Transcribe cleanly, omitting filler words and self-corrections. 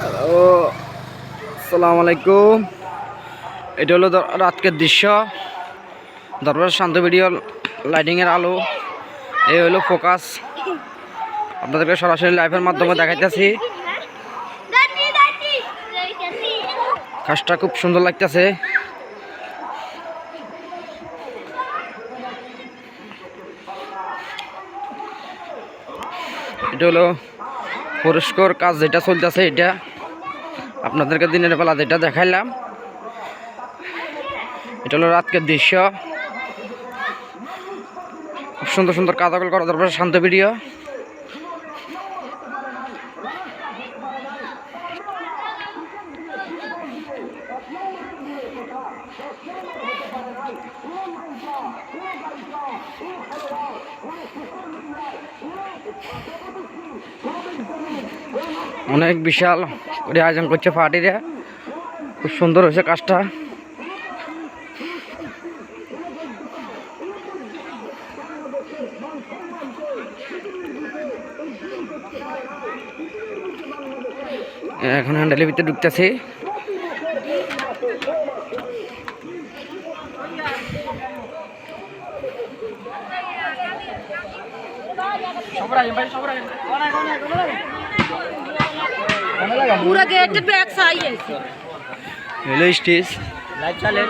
Hello, আসসালামু আলাইকুম। এটা হলো রাতকের দৃশ্য, দরবার শান্ত ভিডিও লাইটিংয়ের আলো। এই হলো ফোকাস, আপনাদেরকে সরাসরি লাইভের মাধ্যমে দেখাইতেছি। কাজটা খুব সুন্দর লাগতেছে। এটা হলো পরিষ্কার কাজ যেটা চলতেছে, এটা আপনাদেরকে দিনের বেলা যেটা দেখাইলাম, এটা হলো রাতকের দৃশ্য। খুব সুন্দর সুন্দর কাজগুলো করা দরকার শান্ত ভিডিও। অনেক বিশাল করে আয়োজন করছে পার্টিরা, খুব সুন্দর হয়েছে কাজটা। এখন হ্যান্ডেলের ভিতরে ঢুকতেছি। पूरा गेट बैक साई है हेलो स्टेज लाइव चले